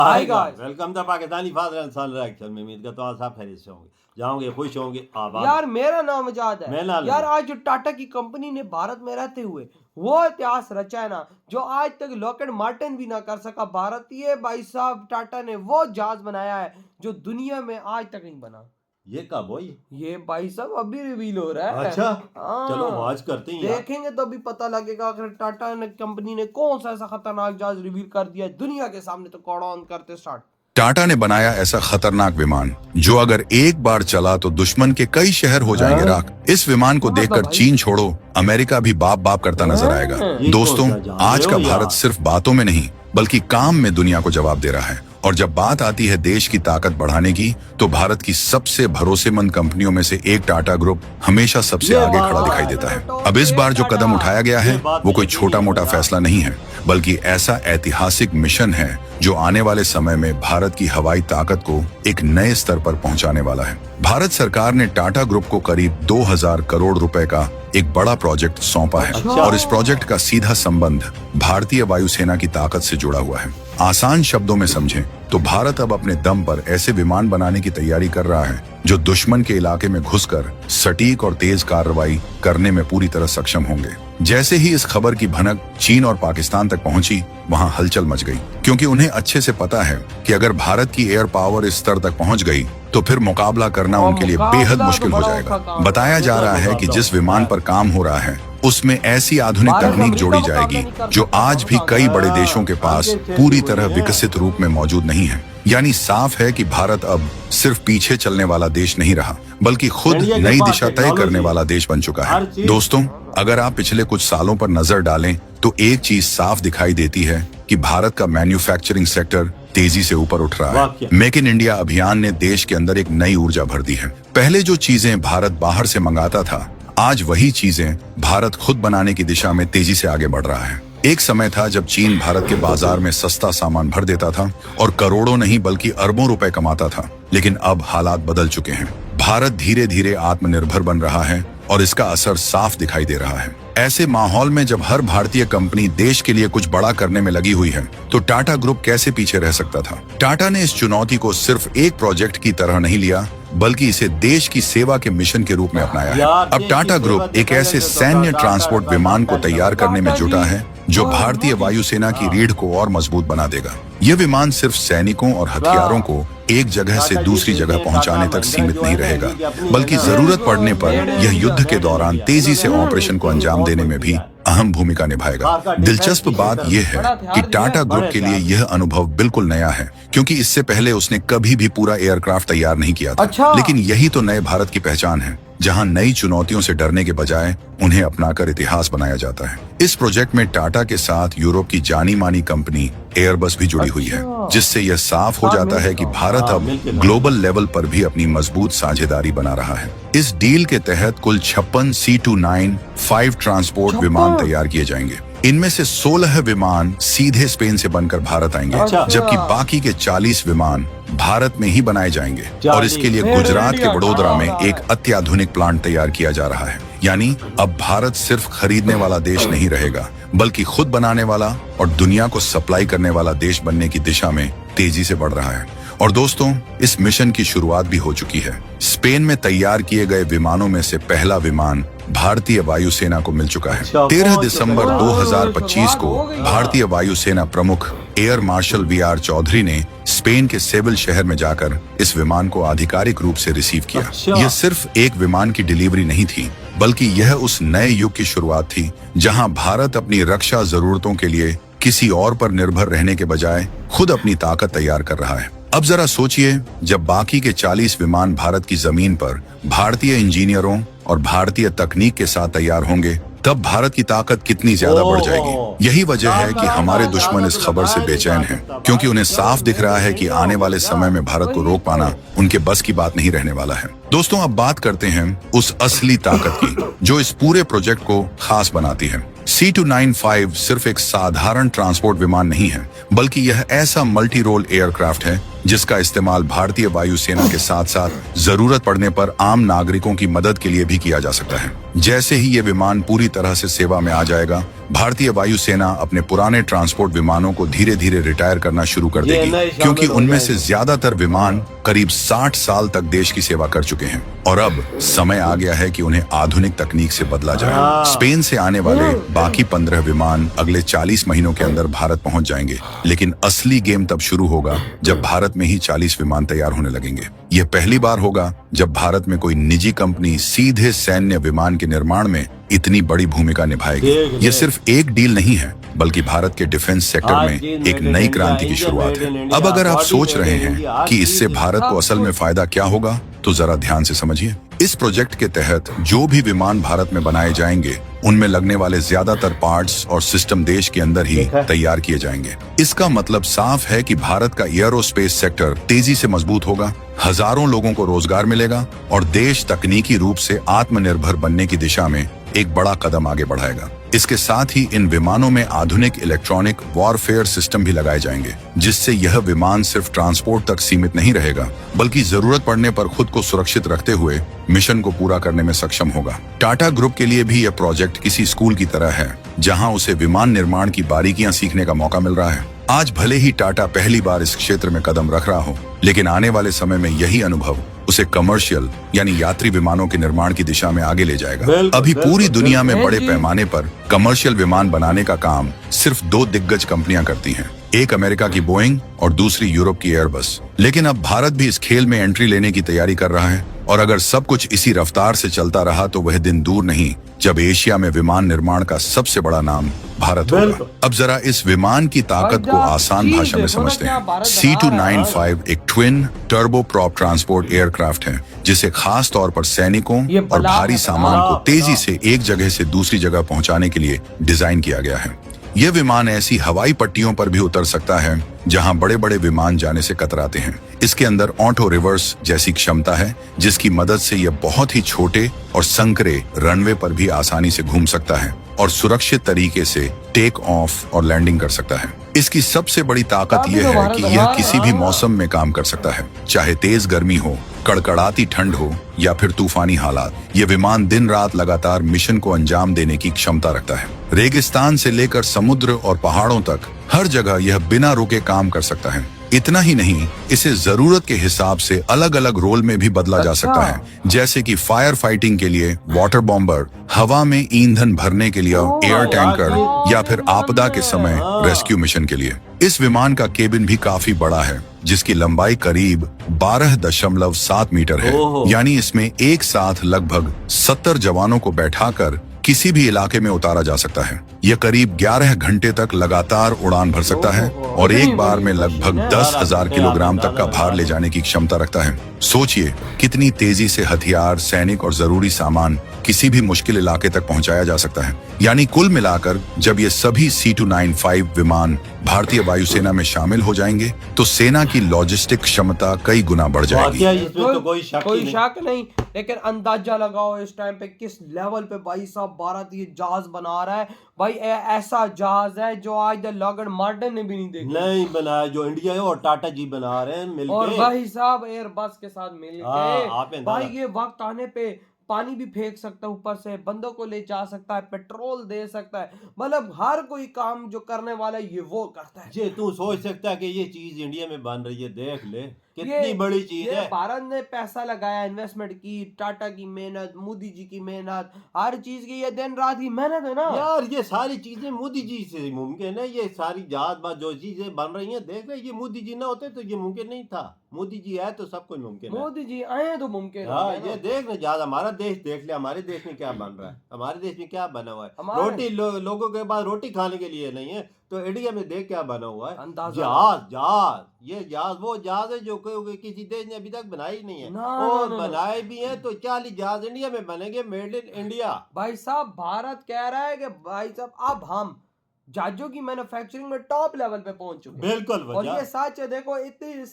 Hi guys. Welcome the Pakistani father and son reaction में। उम्मीद करता हूँ आप खैरियत से होंगे, जाओगे, खुश होंगे, आबाद। यार मेरा नाम आजाद मैं है। लाल यार हूँ। आज जो टाटा की कंपनी ने भारत में रहते हुए वो इतिहास रचा है ना, जो आज तक लॉकहेड मार्टिन भी ना कर सका। भारतीय भाई साहब टाटा ने वो जहाज बनाया है जो दुनिया में आज तक नहीं बना। ये कब हो ये भाई साहब अभी रिवील हो रहा है। अच्छा, हाँ, चलो वाच करते हैं यार। देखेंगे तो अभी पता लगेगा आखिर टाटा ने कंपनी ने कौन सा ऐसा खतरनाक जहाज रिवील कर दिया है दुनिया के सामने। तो कौन ऑन करते स्टार्ट। टाटा ने बनाया ऐसा खतरनाक विमान जो अगर एक बार चला तो दुश्मन के कई शहर हो जाएंगे राख। इस विमान को देखकर चीन छोड़ो, अमेरिका भी बाप बाप करता नजर आएगा। दोस्तों, आज का भारत सिर्फ बातों में नहीं बल्कि काम में दुनिया को जवाब दे रहा है। और जब बात आती है देश की ताकत बढ़ाने की, तो भारत की सबसे भरोसेमंद कंपनियों में से एक टाटा ग्रुप हमेशा सबसे आगे खड़ा दिखाई देता है। अब इस बार जो कदम उठाया गया है वो कोई छोटा मोटा फैसला नहीं है, बल्कि ऐसा ऐतिहासिक मिशन है जो आने वाले समय में भारत की हवाई ताकत को एक नए स्तर पर पहुंचाने वाला है। भारत सरकार ने टाटा ग्रुप को करीब 2000 करोड़ रुपए का एक बड़ा प्रोजेक्ट सौंपा है। और इस प्रोजेक्ट का सीधा संबंध भारतीय वायुसेना की ताकत से जुड़ा हुआ है। आसान शब्दों में समझें तो भारत अब अपने दम पर ऐसे विमान बनाने की तैयारी कर रहा है जो दुश्मन के इलाके में घुसकर सटीक और तेज कार्रवाई करने में पूरी तरह सक्षम होंगे। जैसे ही इस खबर की भनक चीन और पाकिस्तान तक पहुंची, वहां हलचल मच गई, क्योंकि उन्हें अच्छे से पता है कि अगर भारत की एयर पावर इस स्तर तक पहुंच गई तो फिर मुकाबला करना उनके लिए बेहद मुश्किल हो जाएगा। बताया जा रहा है कि जिस विमान पर काम हो रहा है उसमें ऐसी आधुनिक तकनीक जोड़ी जाएगी जो आज भी कई बड़े देशों के पास पूरी तरह विकसित रूप में मौजूद नहीं है। यानी साफ है कि भारत अब सिर्फ पीछे चलने वाला देश नहीं रहा, बल्कि खुद नई दिशा तय करने वाला देश बन चुका है। दोस्तों, अगर आप पिछले कुछ सालों पर नजर डालें तो एक चीज साफ दिखाई देती है कि भारत का मैन्युफैक्चरिंग सेक्टर तेजी से ऊपर उठ रहा है। मेक इन इंडिया अभियान ने देश के अंदर एक नई ऊर्जा भर दी है। पहले जो चीजें भारत बाहर से मंगाता था, आज वही चीजें भारत खुद बनाने की दिशा में तेजी से आगे बढ़ रहा है। एक समय था जब चीन भारत के बाजार में सस्ता सामान भर देता था और करोड़ों नहीं बल्कि अरबों रुपए कमाता था, लेकिन अब हालात बदल चुके हैं। भारत धीरे धीरे आत्मनिर्भर बन रहा है और इसका असर साफ दिखाई दे रहा है। ऐसे माहौल में जब हर भारतीय कंपनी देश के लिए कुछ बड़ा करने में लगी हुई है, तो टाटा ग्रुप कैसे पीछे रह सकता था। टाटा ने इस चुनौती को सिर्फ एक प्रोजेक्ट की तरह नहीं लिया, बल्कि इसे देश की सेवा के मिशन के रूप में अपनाया है। अब टाटा ग्रुप एक ऐसे सैन्य ट्रांसपोर्ट विमान को तैयार करने में जुटा है जो भारतीय वायुसेना की रीढ़ को और मजबूत बना देगा। यह विमान सिर्फ सैनिकों और हथियारों को एक जगह से दूसरी जगह पहुंचाने तक सीमित नहीं रहेगा, बल्कि जरूरत पड़ने पर यह युद्ध के दौरान तेजी से ऑपरेशन को अंजाम देने में भी अहम भूमिका निभाएगा। दिलचस्प बात यह है कि टाटा ग्रुप के लिए यह अनुभव बिल्कुल नया है, क्योंकि इससे पहले उसने कभी भी पूरा एयरक्राफ्ट तैयार नहीं किया था। लेकिन यही तो नए भारत की पहचान है, जहां नई चुनौतियों से डरने के बजाय उन्हें अपनाकर इतिहास बनाया जाता है। इस प्रोजेक्ट में टाटा के साथ यूरोप की जानी मानी कंपनी एयरबस भी जुड़ी हुई है, जिससे यह साफ हो जाता है कि भारत अब ग्लोबल लेवल पर भी अपनी मजबूत साझेदारी बना रहा है। इस डील के तहत कुल 56 C295 ट्रांसपोर्ट विमान तैयार किए जाएंगे। इनमें से 16 विमान सीधे स्पेन से बनकर भारत आएंगे, जबकि बाकी के 40 विमान भारत में ही बनाए जाएंगे। और इसके लिए गुजरात के वडोदरा में एक अत्याधुनिक प्लांट तैयार किया जा रहा है। यानी अब भारत सिर्फ खरीदने वाला देश नहीं रहेगा, बल्कि खुद बनाने वाला और दुनिया को सप्लाई करने वाला देश बनने की दिशा में तेजी से बढ़ रहा है। और दोस्तों, इस मिशन की शुरुआत भी हो चुकी है। स्पेन में तैयार किए गए विमानों में से पहला विमान भारतीय वायुसेना को मिल चुका है। 13 दिसंबर 2025 को भारतीय वायुसेना प्रमुख एयर मार्शल वी.आर. चौधरी ने स्पेन के सेविल शहर में जाकर इस विमान को आधिकारिक रूप से रिसीव किया। यह सिर्फ एक विमान की डिलीवरी नहीं थी, बल्कि यह उस नए युग की शुरुआत थी जहां भारत अपनी रक्षा जरूरतों के लिए किसी और पर निर्भर रहने के बजाय खुद अपनी ताकत तैयार कर रहा है। अब जरा सोचिए, जब बाकी के 40 विमान भारत की जमीन पर भारतीय इंजीनियरों और भारतीय तकनीक के साथ तैयार होंगे, तब भारत की ताकत कितनी ज्यादा बढ़ जाएगी। यही वजह है कि हमारे दुश्मन इस खबर से बेचैन हैं, क्योंकि उन्हें साफ दिख रहा है कि आने वाले समय में भारत को रोक पाना उनके बस की बात नहीं रहने वाला है। दोस्तों, अब बात करते हैं उस असली ताकत की जो इस पूरे प्रोजेक्ट को खास बनाती है। C295 सिर्फ एक साधारण ट्रांसपोर्ट विमान नहीं है, बल्कि यह ऐसा मल्टी रोल एयरक्राफ्ट है जिसका इस्तेमाल भारतीय वायुसेना के साथ साथ जरूरत पड़ने पर आम नागरिकों की मदद के लिए भी किया जा सकता है। जैसे ही ये विमान पूरी तरह से सेवा में आ जाएगा, भारतीय वायुसेना अपने पुराने ट्रांसपोर्ट विमानों को धीरे धीरे रिटायर करना शुरू कर ये देगी, नए शामिल क्योंकि हो उनमें से जाएंगे। ज्यादातर विमान करीब 60 साल तक देश की सेवा कर चुके हैं और अब समय आ गया है कि उन्हें आधुनिक तकनीक से बदला जाए। हाँ। स्पेन से आने वाले बाकी 15 विमान अगले 40 महीनों के अंदर भारत पहुंच जाएंगे, लेकिन असली गेम तब शुरू होगा जब भारत में ही 40 विमान तैयार होने लगेंगे। यह पहली बार होगा जब भारत में कोई निजी कंपनी सीधे सैन्य विमान के निर्माण में इतनी बड़ी भूमिका निभाएगी। ये सिर्फ एक डील नहीं है, बल्कि भारत के डिफेंस सेक्टर में एक नई क्रांति की शुरुआत है। अब अगर आप सोच रहे हैं कि इससे भारत को असल में फायदा क्या होगा, तो जरा ध्यान से समझिए। इस प्रोजेक्ट के तहत जो भी विमान भारत में बनाए जाएंगे, उनमें लगने वाले ज्यादातर पार्ट्स और सिस्टम देश के अंदर ही तैयार किए जाएंगे। इसका मतलब साफ है कि भारत का एयरोस्पेस सेक्टर तेजी से मजबूत होगा, हजारों लोगों को रोजगार मिलेगा और देश तकनीकी रूप से आत्मनिर्भर बनने की दिशा में एक बड़ा कदम आगे बढ़ाएगा। इसके साथ ही इन विमानों में आधुनिक इलेक्ट्रॉनिक वॉरफेयर सिस्टम भी लगाए जाएंगे, जिससे यह विमान सिर्फ ट्रांसपोर्ट तक सीमित नहीं रहेगा, बल्कि जरूरत पड़ने पर खुद को सुरक्षित रखते हुए मिशन को पूरा करने में सक्षम होगा। टाटा ग्रुप के लिए भी यह प्रोजेक्ट किसी स्कूल की तरह है, जहां उसे विमान निर्माण की बारीकियां सीखने का मौका मिल रहा है। आज भले ही टाटा पहली बार इस क्षेत्र में कदम रख रहा हो, लेकिन आने वाले समय में यही अनुभव उसे कमर्शियल यानी यात्री विमानों के निर्माण की दिशा में आगे ले जाएगा। अभी पूरी दुनिया में बड़े पैमाने पर कमर्शियल विमान बनाने का काम सिर्फ 2 दिग्गज कंपनियां करती हैं, एक अमेरिका की बोइंग और दूसरी यूरोप की एयरबस। लेकिन अब भारत भी इस खेल में एंट्री लेने की तैयारी कर रहा है, और अगर सब कुछ इसी रफ्तार से चलता रहा तो वह दिन दूर नहीं जब एशिया में विमान निर्माण का सबसे बड़ा नाम भारत होगा। अब जरा इस विमान की ताकत को आसान भाषा में समझते हैं। C295 एक twin turbo prop transport aircraft है, जिसे खास तौर पर सैनिकों और भारी सामान को तेजी से एक जगह से दूसरी जगह पहुंचाने के लिए डिजाइन किया गया है। यह विमान ऐसी हवाई पट्टियों पर भी उतर सकता है जहां बड़े बड़े विमान जाने से कतराते हैं। इसके अंदर ऑटो रिवर्स जैसी क्षमता है, जिसकी मदद से यह बहुत ही छोटे और संकरे रनवे पर भी आसानी से घूम सकता है और सुरक्षित तरीके से टेक ऑफ और लैंडिंग कर सकता है। इसकी सबसे बड़ी ताकत यह है कि यह किसी भी मौसम में काम कर सकता है, चाहे तेज गर्मी हो, कड़कड़ाती ठंड हो या फिर तूफानी हालात। यह विमान दिन रात लगातार मिशन को अंजाम देने की क्षमता रखता है। रेगिस्तान से लेकर समुद्र और पहाड़ों तक हर जगह यह बिना रुके काम कर सकता है। इतना ही नहीं, इसे जरूरत के हिसाब से अलग अलग रोल में भी बदला जा सकता है, जैसे कि फायर फाइटिंग के लिए वाटर बॉम्बर, हवा में ईंधन भरने के लिए एयर टैंकर या फिर आपदा के समय रेस्क्यू मिशन के लिए। इस विमान का केबिन भी काफी बड़ा है, जिसकी लंबाई करीब 12.7 मीटर है, यानी इसमें एक साथ लगभग 70 जवानों को बैठाकर किसी भी इलाके में उतारा जा सकता है। यह करीब 11 घंटे तक लगातार उड़ान भर सकता है और एक बार में लगभग 10,000 किलोग्राम तक का भार ले जाने की क्षमता रखता है। सोचिए कितनी तेजी से हथियार, सैनिक और जरूरी सामान किसी भी मुश्किल इलाके तक पहुंचाया जा सकता है। यानी कुल मिलाकर जब ये सभी C295 विमान भारतीय वायुसेना में शामिल हो जाएंगे, तो सेना की लॉजिस्टिक क्षमता कई गुना बढ़ जाएगी। इसमें तो कोई शक नहीं, लेकिन अंदाजा लगाओ इस टाइम पे किस लेवल पे भाई साहब भारत ये जहाज बना रहा है। भाई ऐसा जहाज है जो आज तक लॉकहीड मार्टिन ने भी नहीं देखा, नहीं बनाया, जो इंडिया है और टाटा जी बना रहे हैं मिलके। और भाई साहब एयरबस के साथ मिलके भाई ये वक्त आने पे पानी भी फेंक सकता है, ऊपर से बंदों को ले जा सकता है, पेट्रोल दे सकता है, मतलब हर कोई काम जो करने वाला है ये वो करता है। ये तू सोच सकता है कि ये चीज इंडिया में बन रही है, देख ले कितनी बड़ी चीज है। भारत ने पैसा लगाया, इन्वेस्टमेंट की, टाटा की मेहनत, मोदी जी की मेहनत, हर चीज की ये दिन रात की मेहनत है ना यार। ये सारी चीजें मोदी जी से मुमकिन है। ये सारी जहाज बात जो चीजें बन रही हैं, देख ले, ये मोदी जी ना होते तो ये मुमकिन नहीं था। मोदी जी आए तो सब कुछ मुमकिन है। मोदी जी आए तो मुमकिन है। हाँ, ये देख ले जहाज, हमारा देश देख ले, हमारे देश में क्या बन रहा है, हमारे देश में क्या बना हुआ है। रोटी लोगों के पास रोटी खाने के लिए नहीं है, तो इंडिया में देख क्या बना हुआ है। जहाज ये जहाज वो जहाज है जो किसी देश ने अभी तक बनाया ही नहीं है, और बनाए भी हैं तो 40 जहाज इंडिया में बनेंगे, मेड इन इंडिया। भाई साहब भारत कह रहा है कि भाई साहब अब हम जहाजों की मैन्युफैक्चरिंग में टॉप लेवल पे पहुंच चुके हैं। बिल्कुल, और ये सच है, देखो इतनी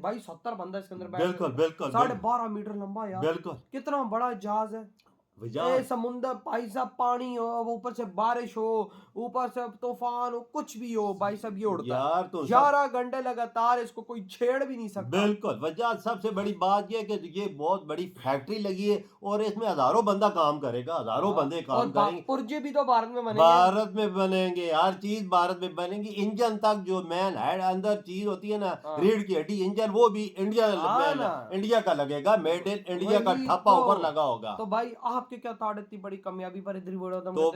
भाई 70 बंदा इसके अंदर बैठे, बिल्कुल 12.5 मीटर लंबा यार, बिल्कुल कितना बड़ा जहाज है। ए समुंदर भाई साहब, पानी हो, ऊपर से बारिश हो, ऊपर से तूफान हो, कुछ भी हो भाई साहब, ये उड़ता है यार तो 11 घंटे लगातार, इसको कोई छेड़ भी नहीं सकता। बिल्कुल वजह सबसे बड़ी बात ये है कि ये बहुत बड़ी फैक्ट्री लगी है और इसमें हजारों बंदा काम करेगा, हजारों बंदे और काम करेंगे। पुर्जे भी तो भारत में बनेंगे। भारत में बनेंगे, हर चीज भारत में बनेगी, इंजन तक जो मैन हेड अंदर चीज होती है ना, हाँ। रीढ़ की हड्डी इंजन, वो भी इंडिया हाँ ना। इंडिया का लगेगा, मेड इन इंडिया का वही ठप्पा तो। ऊपर लगा होगा। तो भाई आपके क्या थॉट, इतनी बड़ी कामयाबी पर इधर ही तो